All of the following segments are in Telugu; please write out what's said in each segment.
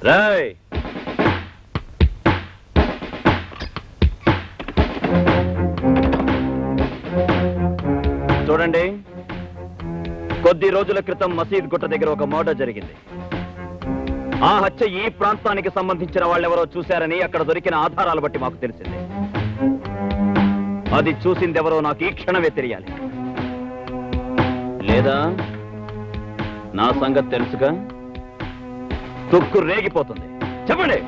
రాయ్ చూడండి, కొద్ది రోజుల క్రితం మసీద్ గుట్ట దగ్గర ఒక మర్డర్ జరిగింది. ఆ హత్య ఈ ప్రాంతానికి సంబంధించిన వాళ్ళెవరో చూశారని అక్కడ దొరికిన ఆధారాలు బట్టి మాకు తెలిసింది. అది చూసిందెవరో నాకు ఈ క్షణమే తెలియాలి. లేదా నా సంగతి తెలుసుగా, తుక్కు రేగిపోతుంది. చెప్పండి.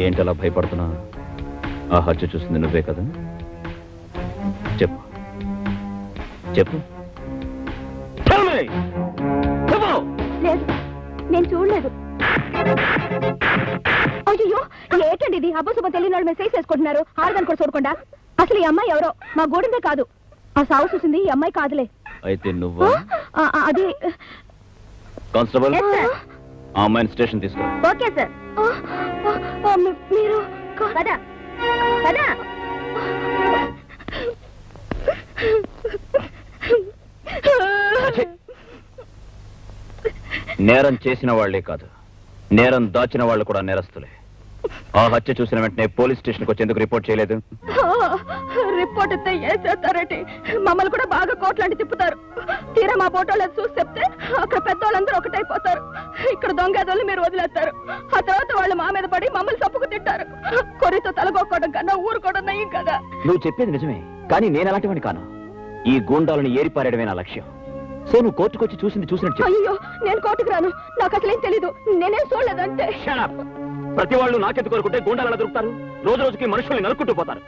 ఏంటలా భయపడుతున్నా? ఆ హత్య చూసింది నువ్వే కదా? చెప్పు చెప్పు. లేదు, నేను చూడలేదు. అయ్యో, ఏంటండి ఇది? అబ్బుసుబ్బ తెలియని వాళ్ళు మెసేజ్ చేసుకుంటున్నారు. ఆరుగాని కూడా చూడకుండా. అసలు ఈ అమ్మాయి ఎవరో మా గూడిందే కాదు. ఆ సాగు చూసింది ఈ అమ్మాయి కాదులే. అయితే నువ్వు అది కానిస్టేబుల్, ఆ అమ్మాయిని స్టేషన్ తీసుకురా. Okay sir. మీరు కదా కదా నేరం చేసిన వాళ్లే కాదు, నేరం దాచిన వాళ్ళు కూడా నేరస్తులే. ఆ హత్య చూసిన వెంటనే పోలీస్ స్టేషన్కి వచ్చేందుకు రిపోర్ట్ చేయలేదు? రిపోర్ట్ అయితే ఏం చేస్తారేంటి? మమ్మల్ని కూడా బాగా కోట్లాంటి తిప్పుతారు. తీరా మా ఫోటోలు చూసి చెప్తే అక్కడ పెద్దవాళ్ళందరూ ఒకటైపోతారు. ఇక్కడ దొంగదోళ్ళు మీరు వదిలేస్తారు. ఆ తర్వాత వాళ్ళు మా మీద పడి మమ్మల్ని తప్పుకు తింటారు. కొరితో తలగొక్కడం కన్నా ఊరుకోవడం నయ్యం కదా. నువ్వు చెప్పేది నిజమే, కానీ నేను అలాంటివాడిని కాను. ఈ గూండాలను ఏరిపారేయడమే నా లక్ష్యం. సో నువ్వు కోర్టుకొచ్చి చూసినట్టు. అయ్యో, నేను కోర్టుకు రాను. నాకు అసలేం తెలీదు. నేనేం చూడలేదంటే. ప్రతి వాళ్ళు నాకెందుకు కోరుకుంటే గూండాలు ఎలా దొరుకుతారు? రోజు రోజుకి మనుషుల్ని నరుక్కుంటూ పోతారు.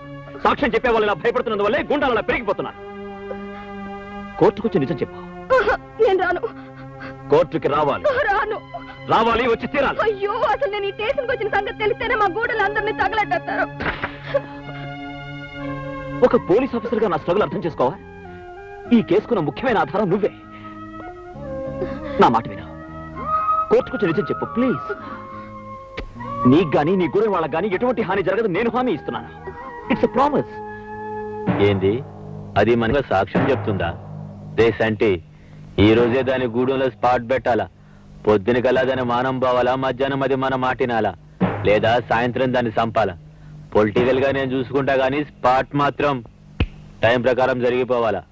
సాక్ష్యం చెప్పే వాళ్ళు ఇలా భయపడుతున్నందువల్లే గూండాలు అలా పెరిగిపోతున్నారు. కోర్టుకొచ్చి నిజం చెప్పు. నేను రాను. కోర్టుకి రావాలి. రాను. రావాలి, వచ్చి తీరాలి. అయ్యో, అసలు నేను ఈ స్టేషన్కి వచ్చిన సంగతి తెలిస్తేనే మా గూడలు అందరినీ తగలెట్టేస్తారు. ఒక పోలీస్ ఆఫీసర్ గా నా స్ట్రగుల్ అర్థం చేసుకోవా? ఈ కేసుకున్న ముఖ్యమైన ఆధారం నువ్వే. నా మాట విను. కోర్టుకొచ్చి నిజం చెప్పు ప్లీజ్. నీకు గానీ నీ గురి వాళ్ళకి గానీ ఎటువంటి హాని జరగదు, నేను హామీ ఇస్తున్నాను. It's a promise. ఏంది అది మనగా సాక్ష్యం చెప్తుందా? రేసంటే ఈ రోజే దాని గూడెంలో స్పాట్ పెట్టాలా? పొద్దున కల్లా దాన్ని మానం పోవాలా? మధ్యాహ్నం అది మన మాటినాలా? లేదా సాయంత్రం దాన్ని చంపాలా? పొలిటికల్ గా నేను చూసుకుంటా గానీ స్పాట్ మాత్రం టైం ప్రకారం జరిగిపోవాలా?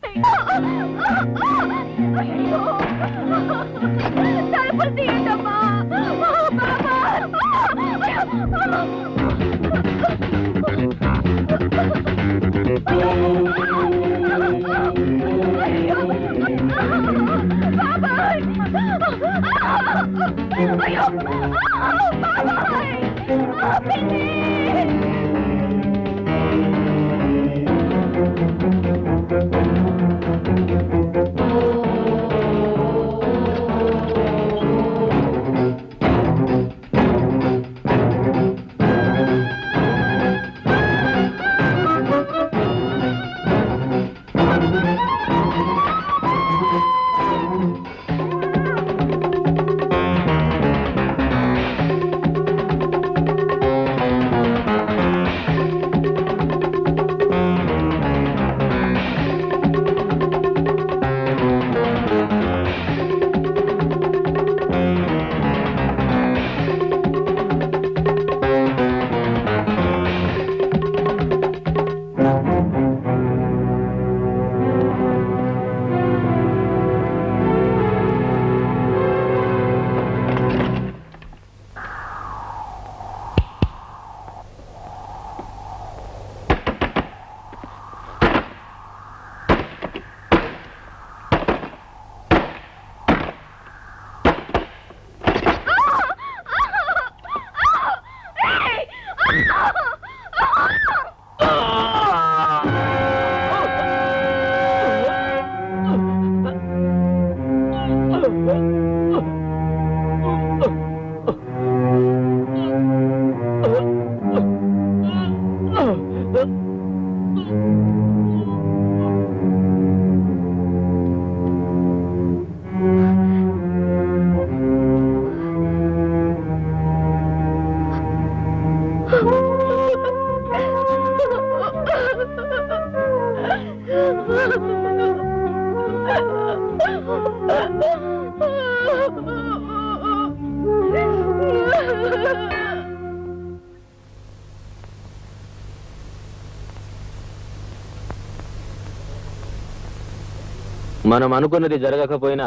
మనం అనుకున్నది జరగకపోయినా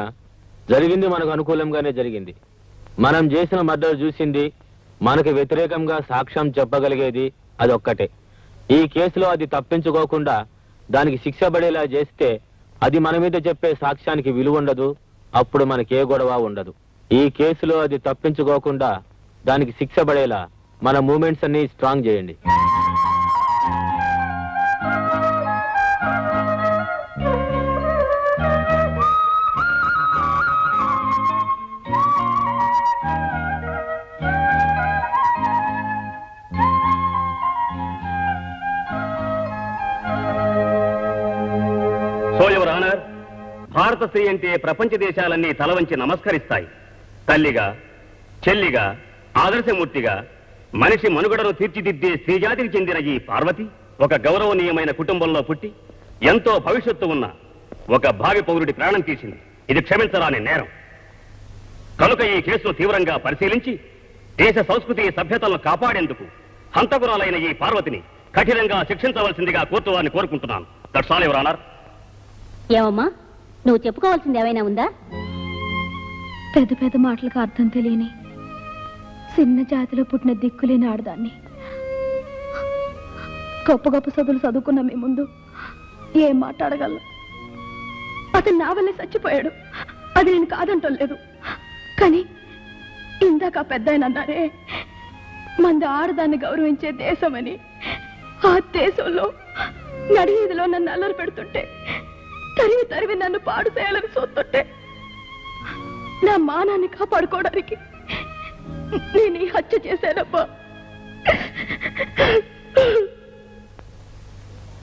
జరిగింది మనకు అనుకూలంగానే జరిగింది. మనం చేసిన మర్డర్ చూసింది, మనకు వ్యతిరేకంగా సాక్ష్యం చెప్పగలిగేది అదొక్కటే. ఈ కేసులో అది తప్పించుకోకుండా దానికి శిక్ష పడేలా చేస్తే అది మన మీద చెప్పే సాక్ష్యానికి విలువ ఉండదు, అప్పుడు మనకే గొడవ ఉండదు. ఈ కేసులో అది తప్పించుకోకుండా దానికి శిక్ష పడేలా మన మూమెంట్స్ అన్ని స్ట్రాంగ్ చేయండి. సో యువర్ ఆనర్, భారత స్త్రీ అంటే ప్రపంచ దేశాలన్నీ తలవంచి నమస్కరిస్తాయి. తల్లిగా, చెల్లిగా, ఆదర్శమూర్తిగా మనిషి మనుగడను తీర్చిదిద్దే స్త్రీజాతికి చెందిన ఈ పార్వతి ఒక గౌరవనీయమైన కుటుంబంలో పుట్టి ఎంతో భవిష్యత్తు ఉన్న ఒక భావి పౌరుడి ప్రాణం తీసింది. ఇది క్షమించరాని నేరం. కనుక ఈ కేసును తీవ్రంగా పరిశీలించి దేశ సంస్కృతి సభ్యతలను కాపాడేందుకు హంతకురాలైన ఈ పార్వతిని కఠినంగా శిక్షించవలసిందిగా కోర్టు వారిని కోరుకుంటున్నాను. That's all your honour. ఏమమ్మా, నువ్వు చెప్పుకోవాల్సింది ఏమైనా ఉందా? పెద్ద పెద్ద మాటలకు అర్థం తెలియని చిన్న జాతిలో పుట్టిన దిక్కులేని ఆడదాన్ని. గొప్ప గొప్ప చదువులు చదువుకున్న మీ ముందు ఏం మాట్లాడగలను? అతను నా వల్లే చచ్చిపోయాడు, అది నేను కాదంటం లేదు. కానీ ఇందాక పెద్ద ఆయన అన్నారే, మంది ఆడదాన్ని గౌరవించే దేశమని. ఆ దేశంలో నడివీధిలో నన్ను అల్లరి పెడుతుంటే, తరివి తరివి నన్ను పాడు చేయాలని చూస్తుంటే, నా మానాన్ని కాపాడుకోవడానికి నేను ఈ హత్య చేశానబ్బా.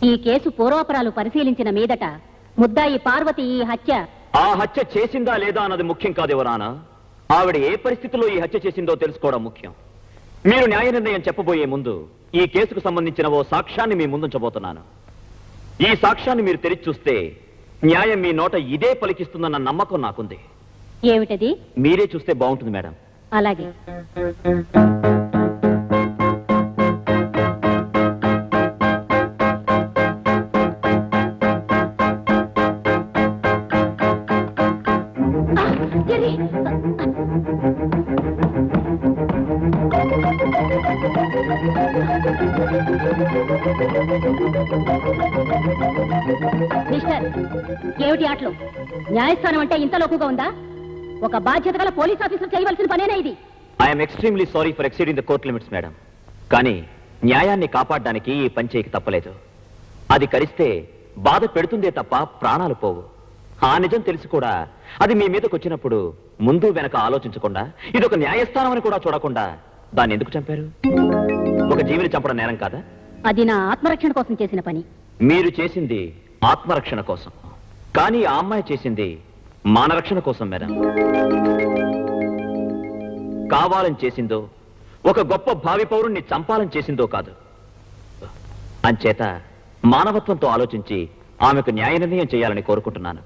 ఈ కేసు పూర్వాపరాలు పరిశీలించిన మీదట ముద్దాయి పార్వతి ఈ హత్య ఆ హత్య చేసిందా లేదా అన్నది ముఖ్యం కాదు ఎవరానా. ఆవిడ ఏ పరిస్థితిలో ఈ హత్య చేసిందో తెలుసుకోవడం ముఖ్యం. మీరు న్యాయ నిర్ణయం చెప్పబోయే ముందు ఈ కేసుకు సంబంధించిన ఓ సాక్ష్యాన్ని మీ ముందుంచబోతున్నాను. ఈ సాక్ష్యాన్ని మీరు తెరిచి చూస్తే న్యాయం మీ నోట ఇదే పలికిస్తుందన్న నమ్మకం నాకుంది. ఏమిటది? మీరే చూస్తే బాగుంటుంది మేడం. అలాగే. మిస్టర్, ఏమిటి ఆటలు? న్యాయస్థానం అంటే ఇంత లోకుగా ఉందా? ఒక బాధ్యత గల పోలీస్ ఆఫీసర్ చేయవలసిన పనేనా ఇది? I'm extremely sorry for exceeding the court limits madam. కానీ న్యాయాన్ని కాపాడడానికి ఈ పని చేయక తప్పలేదు. అది కరిస్తే బాధ పెడుతుందే తప్ప ప్రాణాలు పోవు. ఆ నిజం తెలిసి కూడా అది మీ మీదకి వచ్చినప్పుడు ముందు వెనక ఆలోచించకుండా, ఇది ఒక న్యాయస్థానం అని కూడా చూడకుండా దాన్ని ఎందుకు చంపారు? ఒక జీవిని చంపడం నేరం కాదా? అది నా ఆత్మరక్షణ కోసం చేసిన పని. మీరు చేసింది ఆత్మరక్షణ కోసం, కానీ ఆ అమ్మాయి చేసింది మానరక్షణ కోసం మేడం. కావాలని చేసిందో, ఒక గొప్ప భావి పౌరుణ్ణి చంపాలని చేసిందో కాదు. అంచేత మానవత్వంతో ఆలోచించి ఆమెకు న్యాయ నిర్ణయం చేయాలని కోరుకుంటున్నాను.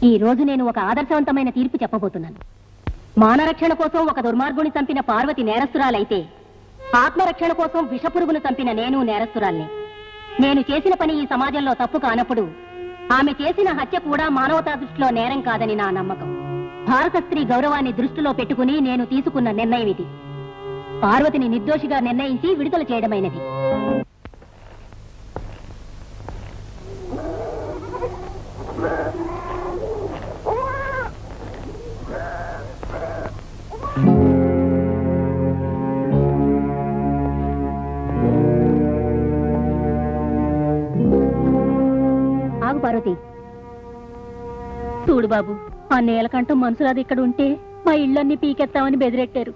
ఈ రోజు నేను ఒక ఆదర్శవంతమైన తీర్పు చెప్పబోతున్నాను. మానరక్షణ కోసం ఒక దుర్మార్గుని చంపిన పార్వతి నేరస్తురాలైతే, ఆత్మరక్షణ కోసం విషపురుగును చంపిన నేను నేరస్తురాల్ని. నేను చేసిన పని ఈ సమాజంలో తప్పు కానప్పుడు ఆమె చేసిన హత్య కూడా మానవతా దృష్టిలో నేరం కాదని నా నమ్మకం. భారత స్త్రీ గౌరవాన్ని దృష్టిలో పెట్టుకుని నేను తీసుకున్న నిర్ణయం ఇది. పార్వతిని నిర్దోషిగా నిర్ణయించి విడుదల చేయడమైనది. ఆగు పార్వతి. చూడు బాబు, ఆ నీలకంఠం మనుషులది ఇక్కడ ఉంటే మా ఇళ్ళన్నీ పీకెత్తామని బెదిరెట్టారు.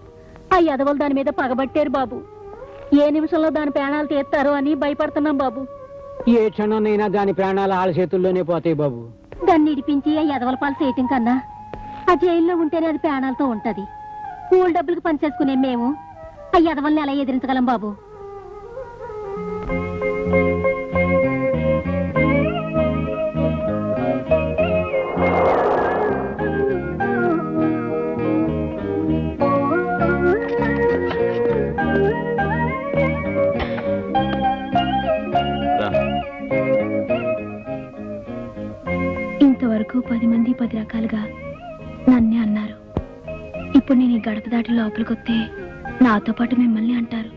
ఆ ఎదవలు దాని మీద పగబట్టారు బాబు. ఏ నిమిషంలో దాని ప్రాణాలు తీస్తారో అని భయపడుతున్నాం బాబు. ఏ క్షణంనైనా దాని ప్రాణాలు ఆళ్ళ చేతుల్లోనే పోతాయి బాబు. దాన్ని ఇడిపించి ఆ ఎదవల పాలు చేయటం కన్నా ఆ జైల్లో ఉంటేనే అది ప్రాణాలతో ఉంటది. కూల్ డబ్బులకు పనిచేసుకునే మేము ఆ ఎదవల్ని ఎలా ఎదిరించగలం బాబు? రా. ఇంతవరకు 10 మంది 10 రకాలుగా నన్నే అన్నారు. ఇప్పుడు నేను ఈ గడప దాటి లోపలికి వస్తే నాతో పాటు మిమ్మల్ని అంటారు.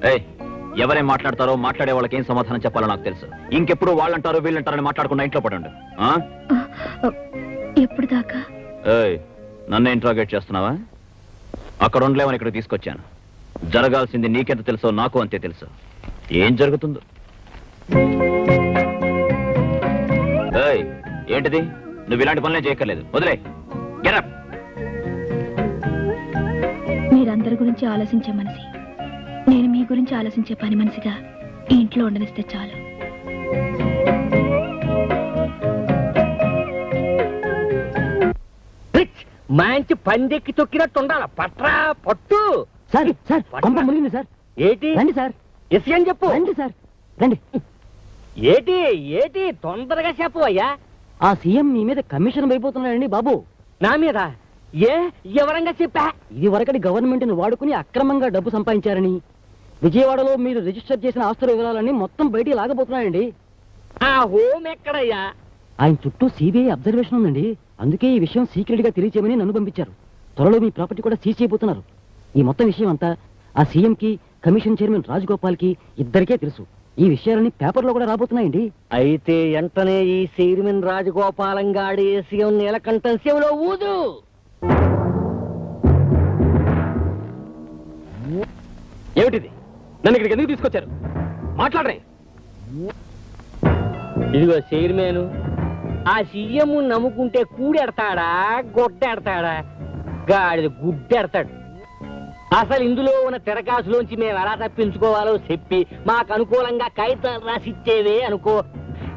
ఏయ్, ఎవరేం మాట్లాడతారో మాట్లాడే వాళ్ళకి ఏం సమాధానం చెప్పాలో నాకు తెలుసు. ఇంకెప్పుడు వాళ్ళంటారో వీళ్ళంటారని మాట్లాడకుండా ఇంట్లో పడండి. ఎప్పుడు దాకా? ఏయ్, నన్ను ఇంట్రాగేట్ చేస్తున్నావా? అక్కడ ఉండలేమని ఇక్కడ తీసుకొచ్చాను. జరగాల్సింది నీకెంత తెలుసో నాకు అంతే తెలుసు. ఏం జరుగుతుందో. ఏయ్, ఏంటిది? నువ్వు ఇలాంటి పనులే చేయక్కర్లేదు. వదిలే. Get up. మీరందరి గురించి ఆలోచించే మనిషి, నేను మీ గురించి ఆలోచించే పని మనిషిగా ఈ ఇంట్లో ఉండనిస్తే చాలు. మంచి పందెక్కి తొక్కినట్టు ఉండాల. పట్రా పట్టు. సార్ సార్ కొంప మునిగింది సార్. ఏటి రండి సార్. ఎస్ అని చెప్పు. రండి సార్ రండి. ఏటి ఏటి తొందరగా చెప్పు అయ్యా. ఆ సీఎం మీ మీద కమిషన్ అయిపోతున్నాడండి బాబు. నా మీద ఏ ఎవరంగా చెప్పా? ఇది వరకటి గవర్నమెంట్ ని వాడుకుని అక్రమంగా డబ్బు సంపాదించారని, విజయవాడలో మీరు రిజిస్టర్ చేసిన ఆస్తుల వివరాలన్నీ మొత్తం బయటికి లాగబోతున్నాయండి. ఆ హోమ్ ఎక్కడయ్యా? ఆయన చుట్టూ సిబిఐ అబ్జర్వేషన్ ఉందండి. అందుకే ఈ విషయం సీక్రెట్ గా తెలియచేయమని నన్ను పంపించారు. త్వరలో మీ ప్రాపర్టీ కూడా సీజ్ చేయబోతున్నారు. ఈ మొత్తం విషయం అంతా ఆ సీఎం కి, కమిషన్ చైర్మన్ రాజగోపాల్ కి ఇద్దరికే తెలుసు. ఈ విషయాలన్నీ పేపర్లో కూడా రాబోతున్నాయండి. అయితే వెంటనే ఈ చైర్మన్ రాజగోపాలం గాడి సీఎం నీలకంఠం శివలో ఊదు. ఏమిటిది? నన్ను ఇక్కడికి ఎందుకు తీసుకొచ్చారు? మాట్లాడరే. ఇదిగో చైర్మన్, ఆ సీఎం నమ్ముకుంటే కూడెడతాడా గొడ్డెడతాడా? గాడిది గుడ్డెడతాడు. అసలు ఇందులో ఉన్న తిరకాసులోంచి మేము ఎలా తప్పించుకోవాలో చెప్పి మాకు అనుకూలంగా కాగితాలు రాసిచ్చేవే అనుకో,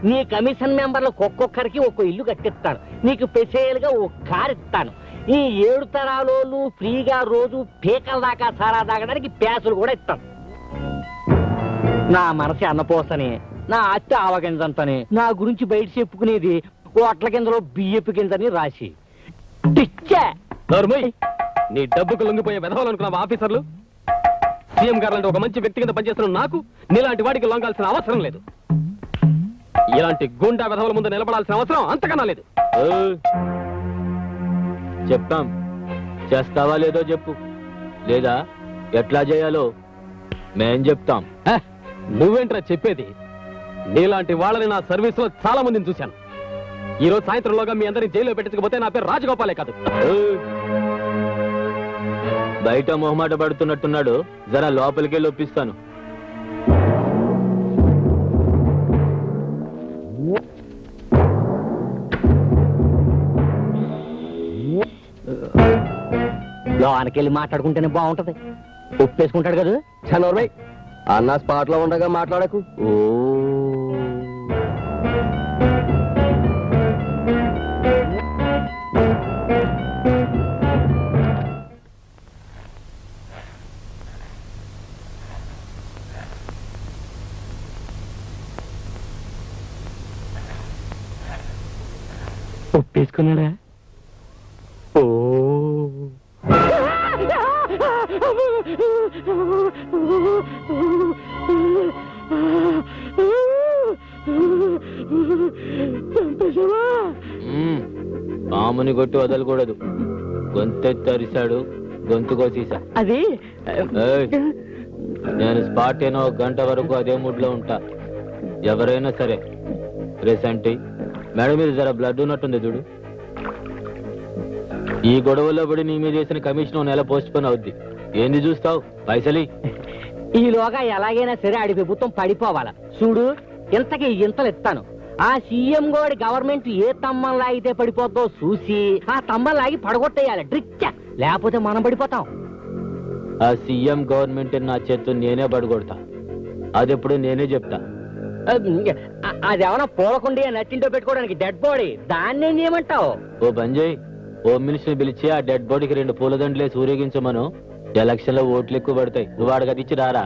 నీ కమిషన్ మెంబర్లకు ఒక్కొక్కరికి ఒక్కో ఇల్లు కట్టిస్తాను. నీకు స్పెషల్ గా ఓ కారు ఇస్తాను. ఈ 7 తరాలు ఫ్రీగా రోజు పీకల దాకా సారా తాగడానికి ప్యాసులు కూడా ఇస్తాను. నా మనసు అన్నపోసని, నా అత్త ఆవగింజంతని, నా గురించి బయట చెప్పుకునేది ఓట్ల కిందలో బియ్యపు కిందని రాసి పిచ్చా. నీ డబ్బుకు లొంగిపోయే వెధవాలనుకున్నావా ఆఫీసర్లు? సీఎం గారు లాంటి ఒక మంచి వ్యక్తి కింద పనిచేస్తున్న నాకు నీలాంటి వాడికి లొంగాల్సిన అవసరం లేదు. ఇలాంటి గుండా వెధవల ముందు నిలబడాల్సిన అవసరం అంతకన్నా లేదు. చెప్తాం. చేస్తావా లేదో చెప్పు, లేదా ఎట్లా చేయాలో మేం చెప్తాం. నువ్వేంట్రా చెప్పేది? నీలాంటి వాళ్ళని నా సర్వీస్ లో చాలా మందిని చూశాను. ఈ రోజు సాయంత్రంలోగా మీ అందరిని జైల్లో పెట్టించకపోతే నా పేరు రాజగోపాలే కాదు. బయట మొహమాట పడుతున్నట్టున్నాడు, జరా లోపలికి ఒప్పిస్తాను. లోనకెళ్ళి మాట్లాడుకుంటేనే బాగుంటది. ఒప్పేసుకుంటాడు కదా. చనోర్మై అన్న స్పాట్ లో ఉండగా మాట్లాడకు. ఓ ఒప్పేసుకున్నాడా? ఓ పాముని కొట్టి వదలకూడదు. గొంతెత్తి అరిశాడు, గొంతు కోసేసా. అది ఏయ్, నేను స్పాట్ అయినా 1 గంట వరకు అదే మూడ్ లో ఉంటా. ఎవరైనా సరే. రేసంటి మేడం మీద జర బ్లడ్ ఉన్నట్టుంది చూడు. ఈ గొడవల్లో పడి నీ మీద చేసిన కమిషన్ 1 నెల పోస్ట్ పోన్ అవుద్ది. ఏంది చూస్తావు? పైసలి ఈలోగా ఎలాగైనా సరే ఆడి ప్రభుత్వం పడిపోవాలా చూడు. ఇంతకి ఇంతలు ఇస్తాను. ఆ సీఎం గోడి గవర్నమెంట్ ఏ తమ్మం లాగితే పడిపోద్దో చూసి ఆ తమ్మం లాగి పడగొట్టేయాలి డ్రిచ్చ, లేకపోతే మనం పడిపోతాం. ఆ సీఎం గవర్నమెంట్ నా చేత్తు నేనే పడగొడతా. అదెప్పుడు నేనే చెప్తా. అదేమన్నా పోలకుండి నచ్చింటో పెట్టుకోవడానికి డెడ్ బాడీ, దాన్ని ఏమంటావు? ఓ బంజయ్, హోమ్ మినిస్టర్ పిలిచి ఆ డెడ్ బాడీకి 2 పూలదండలేసి ఊరేగించమను. ఎలక్షన్ లో ఓట్లు ఎక్కువ పడతాయి. నువ్వు వాడికి అది ఇచ్చి రారా.